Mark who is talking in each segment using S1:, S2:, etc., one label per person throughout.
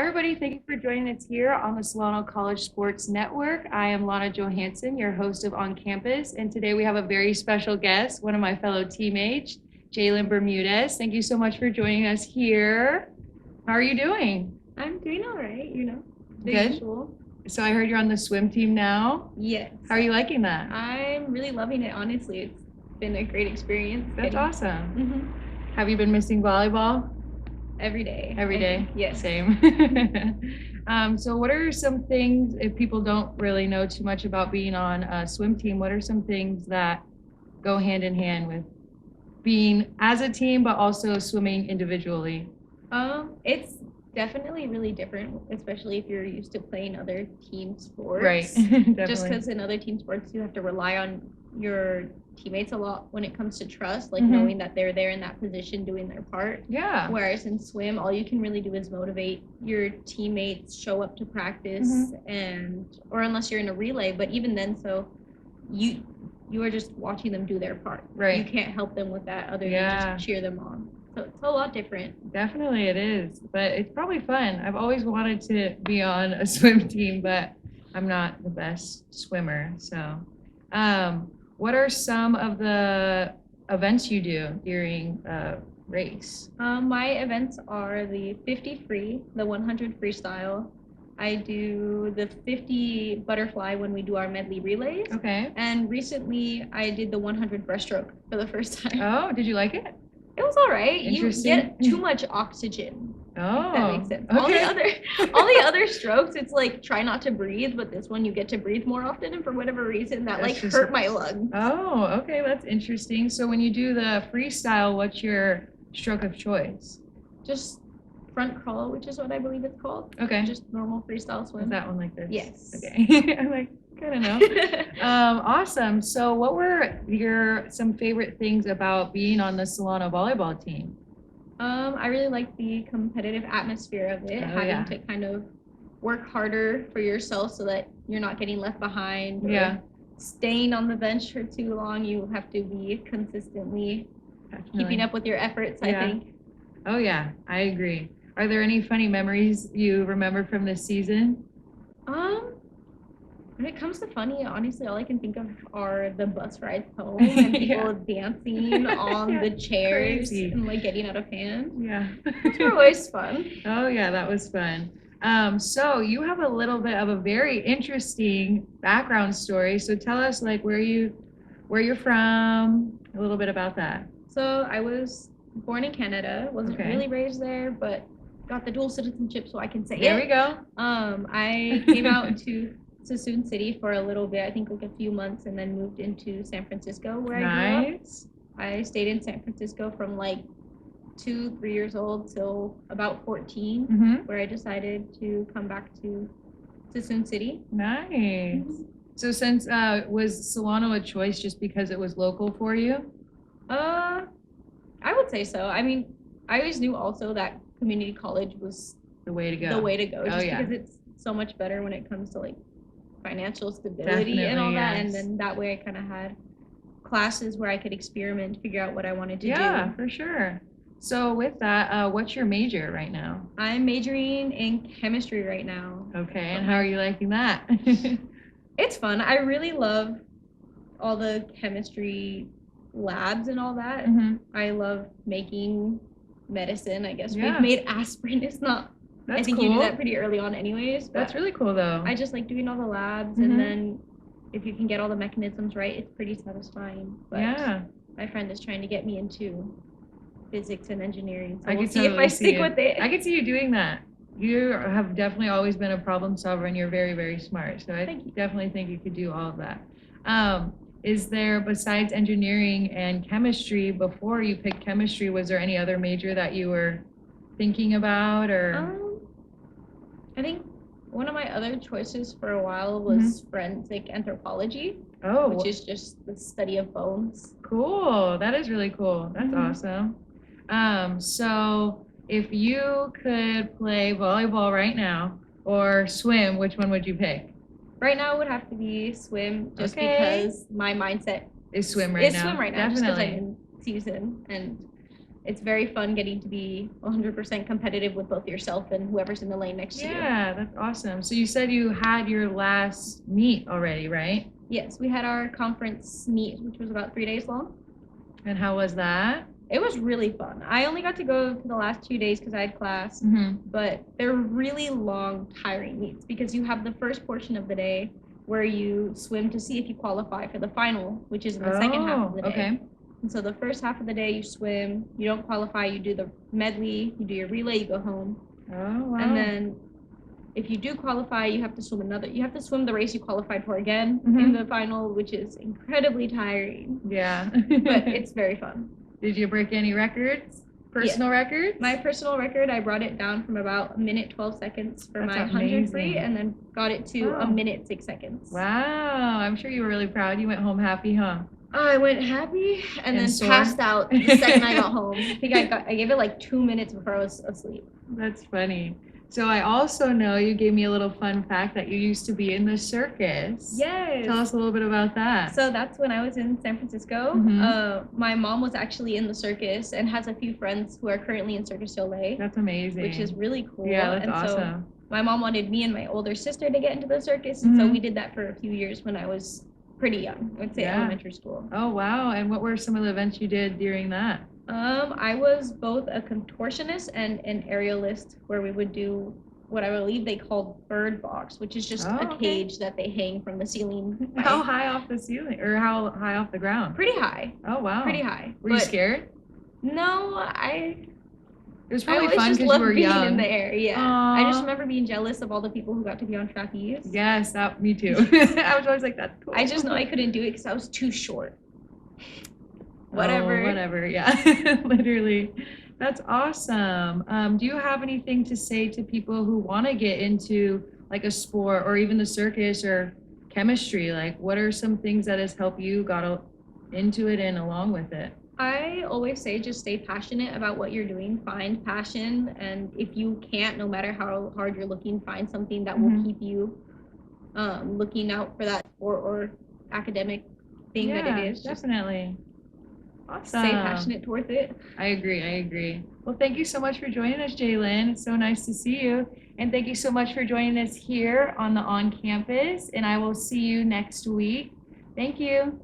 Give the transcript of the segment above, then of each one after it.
S1: everybody. Thank you for joining us here on the Solano College Sports Network. I am Lana Johansen, your host of On Campus, and today we have a very special guest, one of my fellow teammates, Jailynn Bermudez. Thank you so much for joining us here. How are you doing?
S2: I'm doing all right, the
S1: Good.
S2: usual.
S1: So I heard you're on the swim team now.
S2: Yes.
S1: How are you liking that?
S2: I'm really loving it, honestly. It's been a great experience.
S1: That's awesome.
S2: Mm-hmm.
S1: Have you been missing volleyball?
S2: Every day.
S1: Every day?
S2: Yes.
S1: Same. So what are some things, if people don't really know too much about being on a swim team, what are some things that go hand in hand with being as a team, but also swimming individually?
S2: It's definitely really different, especially if you're used to playing other team sports.
S1: Right.
S2: Just because in other team sports, you have to rely on your teammates a lot when it comes to trust, like
S1: Mhm.
S2: knowing that they're there in that position doing their part.
S1: Yeah.
S2: Whereas in swim, all you can really do is motivate your teammates, show up to practice, or unless you're in a relay, but even then, so you are just watching them do their part.
S1: Right.
S2: You can't help them with that other
S1: Yeah.
S2: than just cheer them on. So it's a lot different.
S1: Definitely it is, but it's probably fun. I've always wanted to be on a swim team, but I'm not the best swimmer. So, what are some of the events you do during a race?
S2: My events are the 50 free, the 100 freestyle. I do the 50 butterfly when we do our medley relays.
S1: Okay.
S2: And recently I did the 100 breaststroke for the first time.
S1: Oh, did you like it?
S2: It was all right. You
S1: Interesting.
S2: get too much oxygen.
S1: Oh,
S2: If that makes sense.
S1: okay.
S2: All the other strokes, it's like try not to breathe, but this one you get to breathe more often, and for whatever reason that
S1: That's
S2: like
S1: just-
S2: hurt my lungs.
S1: Oh, okay, that's interesting. So when you do the freestyle, what's your stroke of choice?
S2: Just front crawl, which is what I believe it's called.
S1: Okay.
S2: Just normal freestyle
S1: Is
S2: swim.
S1: that one like this?
S2: Yes.
S1: Okay. I'm like, I don't know. Awesome. So what were some favorite things about being on the Solano volleyball team?
S2: I really like the competitive atmosphere of it, having to kind of work harder for yourself so that you're not getting left behind. Or staying on the bench for too long. You have to be consistently keeping up with your efforts, I think.
S1: Oh yeah, I agree. Are there any funny memories you remember from this season?
S2: When it comes to funny, honestly, all I can think of are the bus rides home and people dancing on the chairs and like getting out of hand.
S1: Yeah.
S2: Those were always fun.
S1: Oh yeah, that was fun. So you have a little bit of a very interesting background story. So tell us like where you're from, a little bit about that.
S2: So I was born in Canada, wasn't really raised there, but got the dual citizenship so I can say it.
S1: There we go.
S2: I came out to Sassoon City for a little bit, I think like a few months, and then moved into San Francisco where I grew up. I stayed in San Francisco from like 2-3 years old till about 14, where I decided to come back to Sassoon City.
S1: Nice. So since was Solano a choice just because it was local for you?
S2: I would say so. I mean, I always knew also that community college was
S1: the way to go.
S2: Just because it's so much better when it comes to like financial stability and all that. And then that way I kind of had classes where I could experiment, figure out what I wanted to do.
S1: Yeah, for sure. So with that, what's your major right now?
S2: I'm majoring in chemistry right now.
S1: Okay, and how are you liking that?
S2: It's fun. I really love all the chemistry labs and all that. I love making medicine, I guess. We've made aspirin. It's not I think you do that pretty early on anyways.
S1: That's really cool though.
S2: I just like doing all the labs and then if you can get all the mechanisms right, it's pretty satisfying. But my friend is trying to get me into physics and engineering. So we'll see if I stick with it.
S1: I can see you doing that. You have definitely always been a problem solver and you're very, very smart. So I definitely think you could do all of that. Is there, besides engineering and chemistry, before you picked chemistry, was there any other major that you were thinking about or?
S2: I think one of my other choices for a while was forensic anthropology, which is just the study of bones.
S1: Cool. That is really cool. That's awesome. So if you could play volleyball right now or swim, which one would you pick?
S2: Right now it would have to be swim just because my mindset
S1: is swim right now.
S2: Swim right now just because I'm in season and it's very fun getting to be 100% competitive with both yourself and whoever's in the lane next to you.
S1: Yeah, that's awesome. So you said you had your last meet already, right?
S2: Yes, we had our conference meet, which was about 3 days long.
S1: And how was that?
S2: It was really fun. I only got to go to the last 2 days because I had class, but they're really long, tiring meets because you have the first portion of the day where you swim to see if you qualify for the final, which is in the second half of the day.
S1: Okay.
S2: And so the first half of the day you swim, you don't qualify, you do the medley, you do your relay, you go home.
S1: Oh, wow.
S2: And then if you do qualify, you have to swim the race you qualified for again in the final, which is incredibly tiring.
S1: Yeah.
S2: But it's very fun.
S1: Did you break any records? Personal records?
S2: My personal record, I brought it down from about a minute 12 seconds for my 100 free and then got it to a minute 6 seconds.
S1: Wow. I'm sure you were really proud. You went home happy, huh?
S2: I went happy and then
S1: sore?
S2: passed out the second I got home. I think I gave it like 2 minutes before I was asleep.
S1: That's funny. So I also know you gave me a little fun fact that you used to be in the circus.
S2: Yes.
S1: Tell us a little bit about that.
S2: So that's when I was in San Francisco. My mom was actually in the circus and has a few friends who are currently in Circus Soleil.
S1: That's amazing.
S2: Which is really cool.
S1: Yeah, that's
S2: and
S1: awesome.
S2: So my mom wanted me and my older sister to get into the circus, and so we did that for a few years when I was pretty young. I would say elementary school.
S1: Oh, wow. And what were some of the events you did during that?
S2: I was both a contortionist and an aerialist, where we would do what I believe they called bird box, which is just a cage that they hang from the ceiling.
S1: How high off the ceiling, or how high off the ground?
S2: Pretty high.
S1: Oh, wow.
S2: Pretty high.
S1: Were you scared?
S2: No,
S1: It was probably fun
S2: just
S1: because you
S2: loved
S1: were
S2: being
S1: young.
S2: in the air. Yeah.
S1: Aww.
S2: I just remember being jealous of all the people who got to be on trapeze.
S1: Yes, me too. I was always like, that's cool.
S2: I just know I couldn't do it because I was too short. Whatever.
S1: Oh, whatever, yeah. Literally. That's awesome. Do you have anything to say to people who want to get into like a sport or even the circus or chemistry? Like, what are some things that has helped you got into it and along with it?
S2: I always say just stay passionate about what you're doing. Find passion, and if you can't, no matter how hard you're looking, find something that will keep you looking out for that or academic thing that it is.
S1: Definitely. Awesome.
S2: Stay passionate towards it.
S1: I agree. Well, thank you so much for joining us, Jailynn. It's so nice to see you. And thank you so much for joining us here on the On Campus. And I will see you next week. Thank you.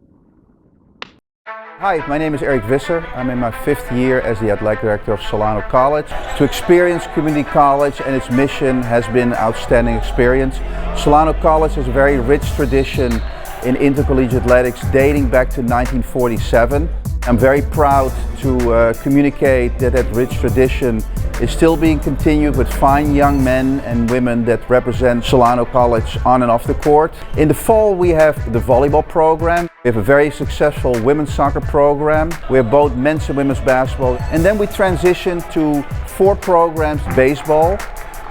S3: Hi, my name is Eric Visser. I'm in my 5th year as the Athletic Director of Solano College. To experience community college and its mission has been an outstanding experience. Solano College has a very rich tradition in intercollegiate athletics dating back to 1947. I'm very proud to communicate that rich tradition is still being continued with fine young men and women that represent Solano College on and off the court. In the fall we have the volleyball program. We have a very successful women's soccer program. We have both men's and women's basketball. And then we transition to 4 programs: baseball,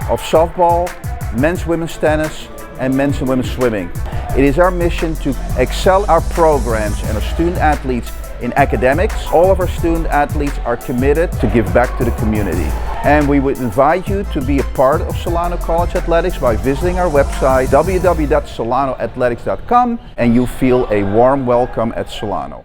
S3: of softball, men's women's tennis, and men's and women's swimming. It is our mission to excel our programs and our student athletes in academics. All of our student athletes are committed to give back to the community. And we would invite you to be a part of Solano College Athletics by visiting our website www.solanoathletics.com, and you feel a warm welcome at Solano.